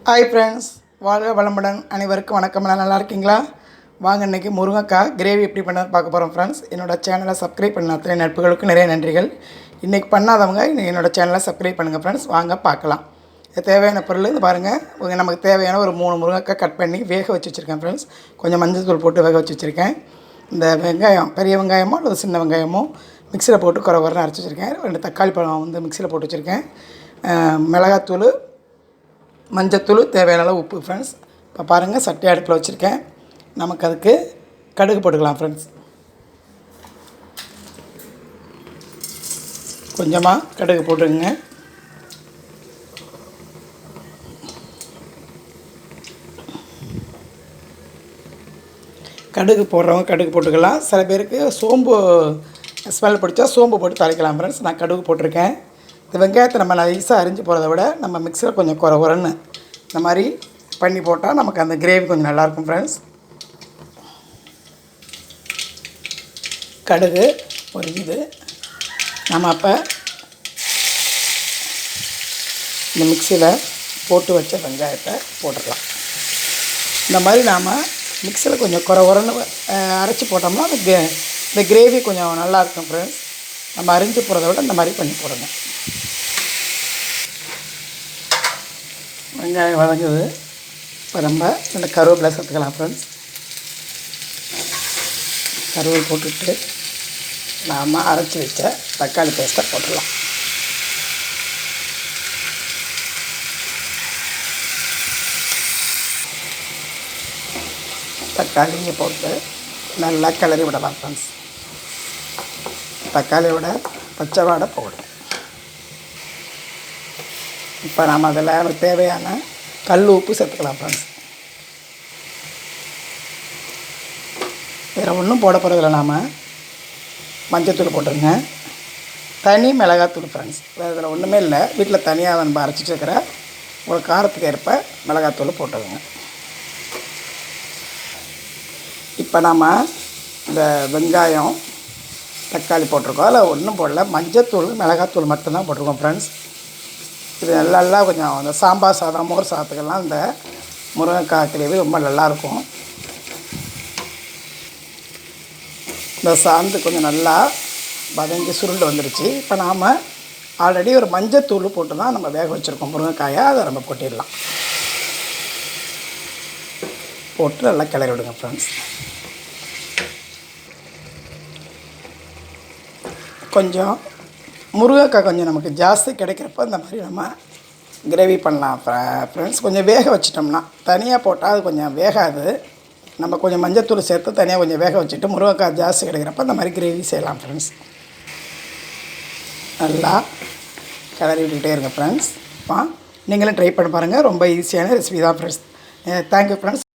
Hi friends, வாழ்க வளமுடன். அனைவருக்கும் வணக்கம். நல்லா இருக்கீங்களா? வாங்க இன்றைக்கி முருங்கைக்காய் கிரேவி எப்படி பண்ண பார்க்க போகிறோம் ஃப்ரெண்ட்ஸ். என்னோடய சேனலை சப்ஸ்கிரைப் பண்ண அத்தனை நட்புகளுக்கு நிறைய நன்றிகள். இன்றைக்கி பண்ணாதவங்க என்னோடய சேனலை சப்ஸ்கிரைப் பண்ணுங்கள் ஃப்ரெண்ட்ஸ். வாங்க பார்க்கலாம். தேவையான பொருள் இது பாருங்கள். நமக்கு தேவையான ஒரு 3 முருங்கைக்காய் கட் பண்ணி வேக வச்சு வச்சுருக்கேன் ஃப்ரெண்ட்ஸ். கொஞ்சம் மஞ்சள் தூள் போட்டு வேக வச்சு வச்சுருக்கேன். இந்த வெங்காயம், பெரிய வெங்காயமோ அல்லது சின்ன வெங்காயமோ மிக்சியில் போட்டு குறை அரைச்சி வச்சுருக்கேன். 2 தக்காளி பழம் மிக்சியில் போட்டு வச்சுருக்கேன். மிளகாத்தூள், மஞ்சத்தூள், தேவையான அளவு உப்பு ஃப்ரெண்ட்ஸ். இப்போ பாருங்கள், சட்டி அடுப்பில் வச்சுருக்கேன். நமக்கு அதுக்கு கடுகு போட்டுக்கலாம் ஃப்ரெண்ட்ஸ். கொஞ்சமாக கடுகு போட்டுருங்க. கடுகு போடுறவங்க கடுகு போட்டுக்கலாம். சில பேருக்கு சோம்பு ஸ்மெல் பிடிச்சா சோம்பு போட்டு தாளிக்கலாம் ஃப்ரெண்ட்ஸ். நான் கடுகு போட்டிருக்கேன். இந்த வெங்காயத்தை நம்ம நைஸாக அரிஞ்சு போகிறத விட நம்ம மிக்சியில் கொஞ்சம் குறைன்னு இந்த மாதிரி பண்ணி போட்டால் நமக்கு அந்த கிரேவி கொஞ்சம் நல்லாயிருக்கும் ஃப்ரெண்ட்ஸ். கடுகு ஒரு இது நம்ம அப்போ இந்த மிக்சியில் போட்டு வச்ச வெங்காயத்தை போட்டுக்கலாம். இந்த மாதிரி நாம் மிக்சியில் கொஞ்சம் குறைன்னு அரைச்சி போட்டோம்னா இந்த கிரேவி கொஞ்சம் நல்லாயிருக்கும் ஃப்ரெண்ட்ஸ். நம்ம அரிஞ்சு போகிறத விட இந்த மாதிரி பண்ணி போடுங்க. வெங்காயம் வதங்குது. இப்போ நம்ம இந்த கருவேப்பிலை சேர்த்துக்கலாம் ஃப்ரெண்ட்ஸ். கருவேப்பிலை போட்டுட்டு நாம் அரைச்சி வச்ச தக்காளி பேஸ்ட்டை போட்டுடலாம். தக்காளியை போட்டு நல்லா கிளறி விடலாம் ஃப்ரெண்ட்ஸ். தக்காளியோட பச்சை வாடை போடும். இப்போ நாம் அதில் தேவையான கல் உப்பு சேர்த்துக்கலாம் ஃப்ரெண்ட்ஸ். வேறு ஒன்றும் போட போகிறதில்ல. நாம் மஞ்சத்தூள் போட்டுருங்க. தனி மிளகாத்தூள் ஃப்ரெண்ட்ஸ். வேறு இதில் ஒன்றுமே இல்லை. வீட்டில் தனியாக நம்ம அரைச்சி வச்சுருக்கிற ஒரு காரத்துக்கு ஏற்ப மிளகாத்தூள் போட்டுருங்க. இப்போ நாம் இந்த வெங்காயம், தக்காளி போட்டிருக்கோம். அதில் ஒன்றும் போடல. மஞ்சத்தூள், மிளகாத்தூள் மட்டும்தான் போட்டிருக்கோம் ஃப்ரெண்ட்ஸ். இது நல்லா கொஞ்சம் அந்த சாம்பார் சாதம், மோர் சாதத்துக்கெல்லாம் இந்த முருங்கைக்காய் கிரேவி ரொம்ப நல்லாயிருக்கும். இந்த சாந்து கொஞ்சம் நல்லா வதங்கி சுருண்டு வந்துடுச்சு. இப்போ நாம் ஆல்ரெடி ஒரு மஞ்சத்தூள் போட்டு தான் நம்ம வேக வச்சுருக்கோம் முருங்கைக்காயை. அதை நம்ம கொட்டிடலாம். போட்டு நல்லா கிளறி விடுங்க ஃப்ரெண்ட்ஸ். கொஞ்சம் முருங்கைக்காய் கொஞ்சம் நமக்கு ஜாஸ்தி கிடைக்கிறப்ப இந்த மாதிரி நம்ம கிரேவி பண்ணலாம் ஃப்ரெண்ட்ஸ். கொஞ்சம் வேக வச்சிட்டோம்னா, தனியாக போட்டால் அது கொஞ்சம் வேகாது. நம்ம கொஞ்சம் மஞ்சத்தூள் சேர்த்து தனியாக கொஞ்சம் வேக வச்சுட்டு முருங்கைக்காய் ஜாஸ்தி கிடைக்கிறப்ப இந்த மாதிரி கிரேவி செய்யலாம் ஃப்ரெண்ட்ஸ். நல்லா கிளறி விட்டுக்கிட்டே இருங்க ஃப்ரெண்ட்ஸ். நீங்களும் ட்ரை பண்ணி பாருங்கள். ரொம்ப ஈஸியான ரெசிபி தான் ஃப்ரெண்ட்ஸ். Thank you friends.